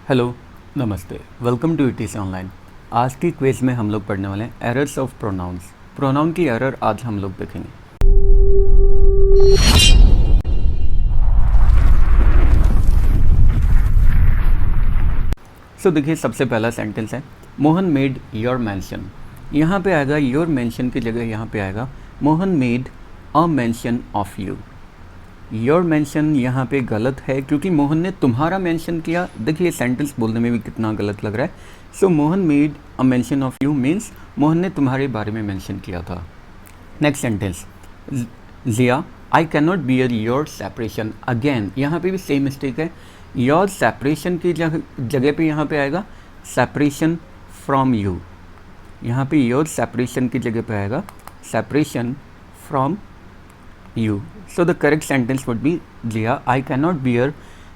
Hello, नमस्ते, welcome to etc online. आज की क्विज में हम लोग पढ़ने वाले हैं एरर्स ऑफ प्रोनाउंस। प्रोनाउन की एरर आज हम लोग देखेंगे। देखिए, सबसे पहला सेंटेंस है मोहन मेड योर मेंशन। यहाँ पे आएगा योर मेंशन की जगह यहाँ पे आएगा Mohan made a mention of you. Your mention यहाँ पे गलत है क्योंकि मोहन ने तुम्हारा मेंशन किया। देखिए सेंटेंस बोलने में भी कितना गलत लग रहा है। So Mohan made a mention of you means Mohan ने तुम्हारे बारे में मेंशन किया था। Next sentence, Jiya I can not bear your separation. Again यहाँ पे भी सेम मिस्टेक है। योर सेपरेशन की जगह पे यहाँ पे आएगा सेपरेशन फ्रॉम यू। यहाँ पे योर सेपरेशन की जगह पे आएगा separation from you. So the correct sentence would be Jia, I cannot bear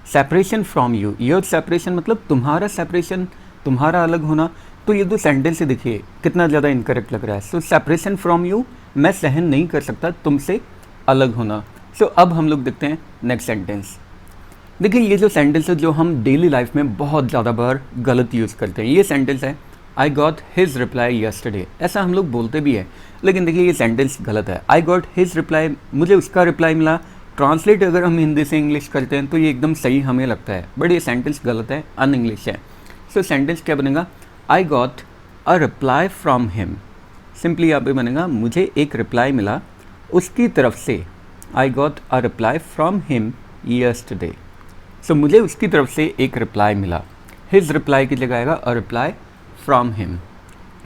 separation from you. Your separation मतलब तुम्हारा separation, तुम्हारा अलग होना। तो ये दो सेंटेंस से देखिए कितना ज़्यादा इनकरेक्ट लग रहा है। सो सेपरेशन फ्रॉम यू, मैं सहन नहीं कर सकता तुमसे अलग होना। सो अब हम लोग देखते हैं नेक्स्ट सेंटेंस। देखिए ये जो सेंटेंस है जो हम डेली लाइफ में बहुत ज़्यादा बार गलत यूज़ करते हैं। ये सेंटेंस है I got his reply yesterday. ऐसा हम लोग बोलते भी है, लेकिन देखिए ये सेंटेंस गलत है। आई गॉट हिज रिप्लाई, मुझे उसका रिप्लाई मिला। ट्रांसलेट अगर हम हिंदी से इंग्लिश करते हैं तो ये एकदम सही हमें लगता है, बट ये सेंटेंस गलत है, अन इंग्लिश है। सो सेंटेंस क्या बनेगा, आई got a reply from him. Simply यहाँ पे बनेगा मुझे एक रिप्लाई मिला उसकी तरफ से। I got a reply from him yesterday. So मुझे उसकी तरफ से एक रिप्लाई मिला। हिज रिप्लाई की जगह आएगा a reply from him.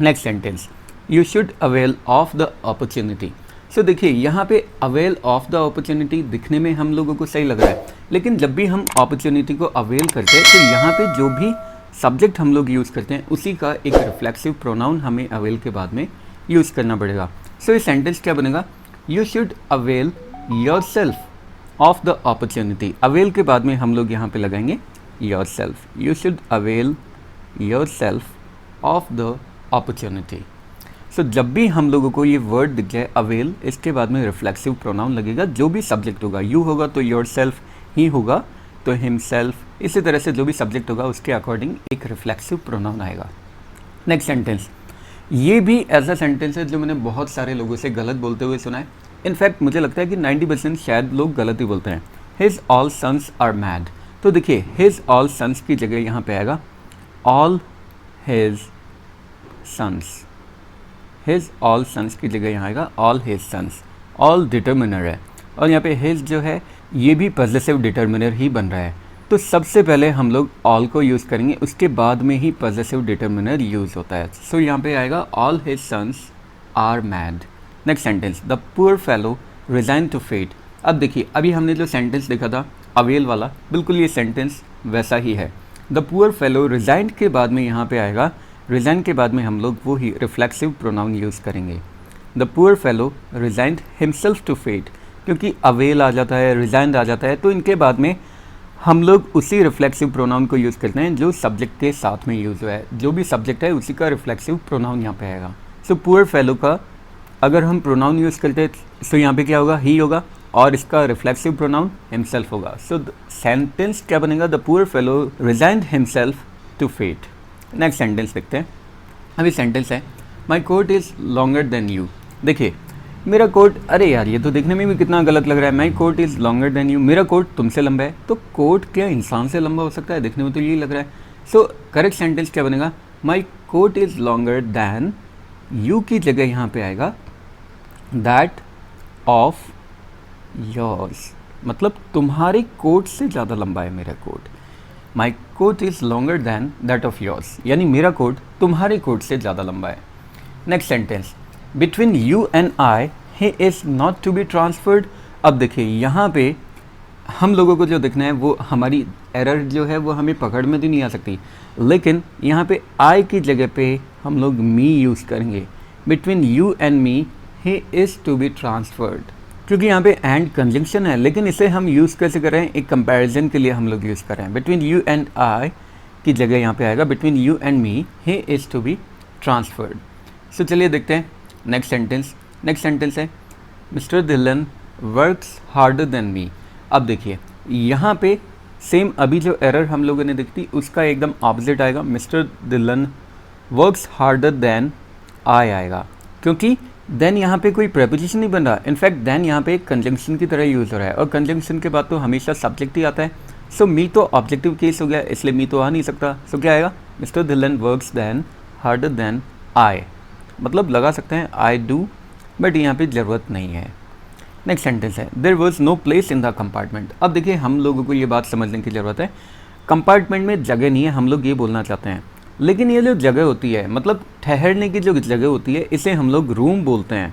Next sentence, you should avail of the opportunity. So देखिए यहाँ पे अवेल ऑफ द अपॉर्चुनिटी दिखने में हम लोगों को सही लग रहा है, लेकिन जब भी हम अपॉर्चुनिटी को अवेल करते हैं तो यहाँ पे जो भी सब्जेक्ट हम लोग यूज़ करते हैं उसी का एक रिफ्लेक्सिव प्रोनाउन हमें अवेल के बाद में यूज़ करना पड़ेगा। सो ये सेंटेंस क्या बनेगा, you should avail yourself of the opportunity. Avail के बाद में हम लोग यहाँ पे लगाएंगे yourself. You should avail yourself of the opportunity. So जब भी हम लोगों को ये वर्ड दिख जाए अवेल, इसके बाद में रिफ्लेक्सिव प्रोनाउन लगेगा। जो भी सब्जेक्ट होगा, यू होगा तो योर सेल्फ, ही होगा तो हिमसेल्फ, इसी तरह से जो भी सब्जेक्ट होगा उसके अकॉर्डिंग एक रिफ्लेक्सिव प्रोनाउन आएगा। नेक्स्ट सेंटेंस, ये भी ऐसा सेंटेंस है जो मैंने बहुत सारे लोगों से गलत बोलते हुए सुना है। इनफैक्ट मुझे लगता है कि 90% शायद लोग गलत ही बोलते हैं। His all sons are mad. तो देखिए हिज ऑल सन्स की जगह यहाँ पे आएगा all his sons. His all sons की जगह यहाँ आएगा all his sons. All determiner है और यहाँ पे हिज जो है ये भी पॉजेसिव डिटर्मिनर ही बन रहा है। तो सबसे पहले हम लोग ऑल को यूज़ करेंगे, उसके बाद में ही पॉजेसिव डिटर्मिनर यूज़ होता है। सो यहाँ पे आएगा all his sons are mad. Next sentence, the poor fellow resign to fate. अब देखिए अभी हमने जो सेंटेंस देखा था अवेल वाला, बिल्कुल ये सेंटेंस वैसा ही है। द पुअर फेलो रिजाइन के बाद में यहाँ पे आएगा, रिजाइन के बाद में हम लोग वो ही रिफ्लेक्सिव प्रोनाउन यूज़ करेंगे। The poor fellow resigned himself to fate, क्योंकि अवेल आ जाता है, रिजाइंड आ जाता है, तो इनके बाद में हम लोग उसी रिफ्लेक्सिव प्रोनाउन को यूज़ करते हैं जो सब्जेक्ट के साथ में यूज़ हुआ है। जो भी सब्जेक्ट है उसी का रिफ्लेक्सिव प्रोनाउन यहाँ पे आएगा। सो पुअर फेलो का अगर हम प्रोनाउन यूज़ करते हैं तो यहाँ पे क्या होगा, ही होगा, और इसका रिफ्लेक्सिव प्रोनाउन हिमसेल्फ होगा। सो सेंटेंस क्या बनेगा, the poor fellow resigned himself to fate. Next sentence देखते हैं। अभी सेंटेंस है my coat is longer than you. देखिए मेरा कोट, अरे यार ये तो देखने में भी कितना गलत लग रहा है। My coat is longer than you, मेरा कोट तुमसे लंबा है। तो कोट क्या इंसान से लंबा हो सकता है? देखने में तो यही लग रहा है। सो करेक्ट सेंटेंस क्या बनेगा, my coat is longer than you की जगह यहाँ पे आएगा दैट ऑफ योर्स। मतलब तुम्हारे कोट से ज़्यादा लंबा है मेरा coat. My coat is longer than that of yours, यानी मेरा कोट तुम्हारे कोट से ज़्यादा लंबा है। Next sentence, between you and I he is not to be transferred. अब देखिए यहाँ पे हम लोगों को जो देखना है वो हमारी एरर जो है वो हमें पकड़ में तो नहीं आ सकती, लेकिन यहाँ पे आई की जगह पे हम लोग मी यूज़ करेंगे। Between you and me he is to be transferred, क्योंकि यहाँ पे एंड कंजंक्शन है, लेकिन इसे हम यूज़ कैसे कर रहे हैं, एक कंपैरिजन के लिए हम लोग यूज़ कर रहे हैं। बिटवीन यू एंड आई की जगह यहाँ पे आएगा between you and me he is to be transferred. So चलिए देखते हैं नेक्स्ट सेंटेंस। नेक्स्ट सेंटेंस है mister Dhillon works harder than me. अब देखिए यहाँ पे सेम अभी जो एरर हम लोगों ने देखी थी उसका एकदम ऑपोजिट आएगा, mister Dillon works harder than आई आएगा, क्योंकि देन यहाँ पे कोई प्रेपोजिशन नहीं बन रहा, इनफैक्ट देन यहाँ पे एक कंजंक्शन की तरह यूज़ हो रहा है, और कंजंक्शन के बाद तो हमेशा सब्जेक्ट ही आता है। सो मी तो ऑब्जेक्टिव केस हो गया, इसलिए मी तो आ नहीं सकता। सो क्या आएगा, mister Dillon works then harder than I, मतलब लगा सकते हैं आई डू, बट यहाँ पे ज़रूरत नहीं है। नेक्स्ट सेंटेंस है, there was no place in the compartment. अब देखिए हम लोगों को ये बात समझने की ज़रूरत है, कंपार्टमेंट में जगह नहीं है, हम लोग ये बोलना चाहते हैं, लेकिन ये जो जगह होती है, मतलब ठहरने की जो जगह होती है, इसे हम लोग रूम बोलते हैं,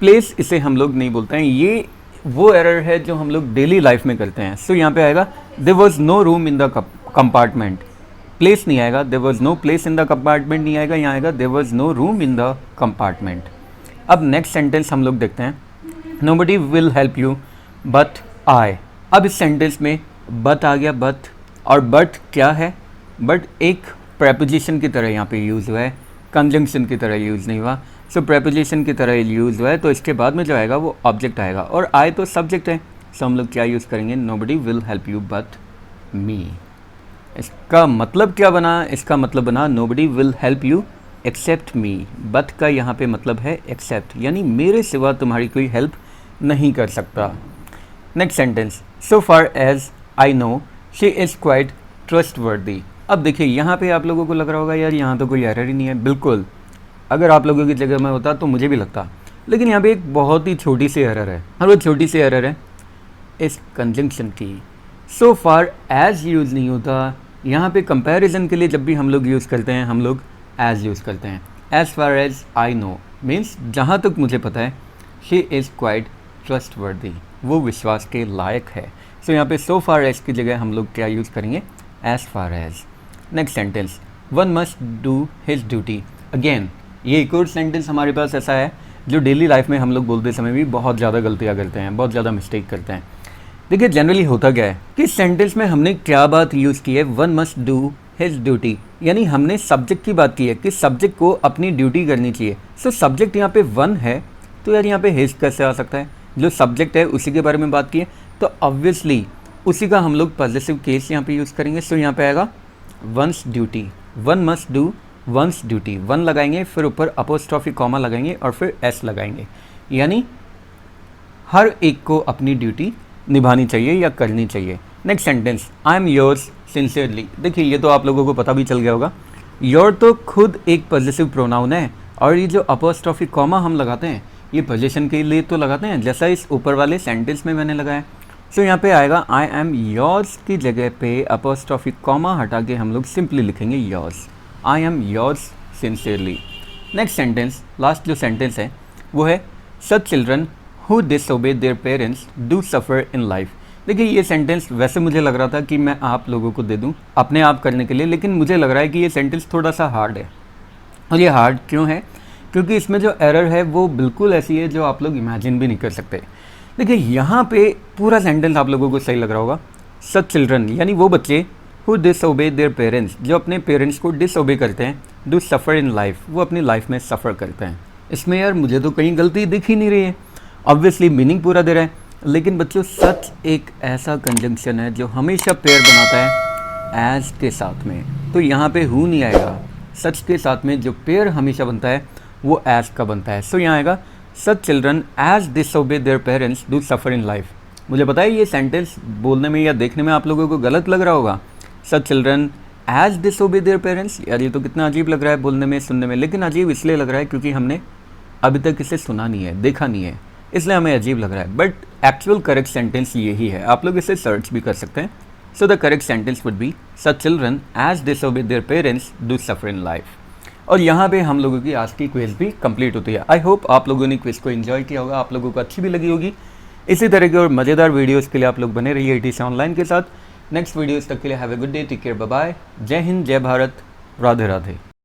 प्लेस इसे हम लोग नहीं बोलते हैं। ये वो एरर है जो हम लोग डेली लाइफ में करते हैं। सो यहाँ पे आएगा there was no room in the compartment, place नहीं आएगा, there was no place in the compartment नहीं आएगा, यहाँ आएगा there was no room in the compartment. अब नेक्स्ट सेंटेंस हम लोग देखते हैं, nobody will help you but I. अब इस सेंटेंस में बट आ गया, बट, और बट क्या है, बट एक प्रेपोजिशन की तरह यहाँ पे यूज़ हुआ है, कंजंक्शन की तरह यूज़ नहीं हुआ। सो प्रेपोजिशन की तरह यूज़ हुआ है, तो इसके बाद में जो आएगा वो ऑब्जेक्ट आएगा, और आई तो सब्जेक्ट है। सो हम लोग क्या यूज़ करेंगे, nobody will help you but me. इसका मतलब क्या बना, इसका मतलब बना nobody will help you except me. But का यहाँ पे मतलब है एक्सेप्ट, यानी मेरे सिवा तुम्हारी कोई हेल्प नहीं कर सकता। Next sentence, so far as I know she is quite trustworthy. अब देखिए यहाँ पे आप लोगों को लग रहा होगा यार यहाँ तो कोई एरर ही नहीं है, बिल्कुल, अगर आप लोगों की जगह में होता तो मुझे भी लगता, लेकिन यहाँ पे एक बहुत ही छोटी सी एरर है, और वो छोटी सी एरर है इस कंजंक्शन की। सो फार एज यूज़ नहीं होता, यहाँ पे कंपैरिजन के लिए जब भी हम लोग यूज़ करते हैं हम लोग एज यूज़ करते हैं। As far as I know means जहाँ तक मुझे पता है, शी इज़ क्वाइट ट्रस्टवर्दी, वो विश्वास के लायक है। सो यहाँ पे सो फार एज की जगह हम लोग क्या यूज़ करेंगे, as far as. Next sentence, one must do his duty. Again ये एक और सेंटेंस हमारे पास ऐसा है जो डेली लाइफ में हम लोग बोलते समय भी बहुत ज़्यादा गलतियाँ करते हैं, बहुत ज़्यादा मिस्टेक करते हैं। देखिए जनरली होता क्या है कि सेंटेंस में हमने क्या बात यूज़ की है, one must do his duty, यानी हमने सब्जेक्ट की बात की है कि सब्जेक्ट को अपनी ड्यूटी करनी चाहिए। सो सब्जेक्ट यहाँ पे वन है, तो यार यहाँ पे हिज कैसे आ सकता है, जो सब्जेक्ट है उसी के बारे में बात की है, तो ऑब्वियसली उसी का हम लोग पॉजिटिव केस यहाँ पे यूज़ करेंगे। सो यहाँ पे आएगा once duty, one must do once duty, one लगाएंगे, फिर ऊपर अपोस्ट्रोफी कॉमा लगाएंगे और फिर एस लगाएंगे, यानी हर एक को अपनी ड्यूटी निभानी चाहिए या करनी चाहिए। Next sentence, I am yours sincerely. देखिए ये तो आप लोगों को पता भी चल गया होगा, योर तो खुद एक पॉजिटिव प्रोनाउन है, और ये जो अपोस्ट्रोफी कॉमा हम लगाते हैं ये पोजीशन के लिए तो लगाते हैं, जैसा इस ऊपर वाले सेंटेंस में मैंने लगाया। सो यहाँ पे आएगा आई एम योर्स की जगह पे अपोस्ट्रोफी कॉमा हटा के हम लोग सिंपली लिखेंगे yours, I am yours sincerely. Next sentence, last जो सेंटेंस है वो है such children who disobey their parents do suffer in life. देखिए ये सेंटेंस वैसे मुझे लग रहा था कि मैं आप लोगों को दे दूं अपने आप करने के लिए, लेकिन मुझे लग रहा है कि ये सेंटेंस थोड़ा सा हार्ड है। और ये हार्ड क्यों है, क्योंकि इसमें जो एरर है वो बिल्कुल ऐसी है जो आप लोग इमेजिन भी नहीं कर सकते। देखिए यहाँ पे पूरा सेंटेंस आप लोगों को सही लग रहा होगा, सच चिल्ड्रन यानी वो बच्चे हु डिसओबे देयर पेरेंट्स, जो अपने पेरेंट्स को डिसओबे करते हैं, डू सफ़र इन लाइफ, वो अपनी लाइफ में सफ़र करते हैं। इसमें यार मुझे तो कहीं गलती दिख ही नहीं रही है, ऑब्वियसली मीनिंग पूरा दे रहा है, लेकिन बच्चों सच एक ऐसा कंजंक्शन है जो हमेशा पेयर बनाता है एज के साथ में, तो यहाँ पे हु नहीं आएगा, सच के साथ में जो पेयर हमेशा बनता है वो एज का बनता है। सो यहाँ आएगा such children as disobey their parents do suffer in life. मुझे पता है ये सेंटेंस बोलने में या देखने में आप लोगों को गलत लग रहा होगा, such children as disobey their parents, यार ये तो कितना अजीब लग रहा है बोलने में सुनने में, लेकिन अजीब इसलिए लग रहा है क्योंकि हमने अभी तक इसे सुना नहीं है, देखा नहीं है, इसलिए हमें अजीब लग रहा है, बट एक्चुअल करेक्ट सेंटेंस यही है। आप लोग इसे सर्च भी कर सकते हैं। So the correct sentence would be such children as disobey their parents do suffer in life. और यहाँ पे हम लोगों की आज की क्विज़ भी कंप्लीट होती है। आई होप आप लोगों ने क्विज़ को एंजॉय किया होगा, आप लोगों को अच्छी भी लगी होगी। इसी तरह के और मज़ेदार वीडियोज़ के लिए आप लोग बने रहिए ATC ऑनलाइन के साथ। नेक्स्ट वीडियोज़ तक के लिए have a good day, take care, bye bye, जय हिंद, जय भारत, राधे राधे।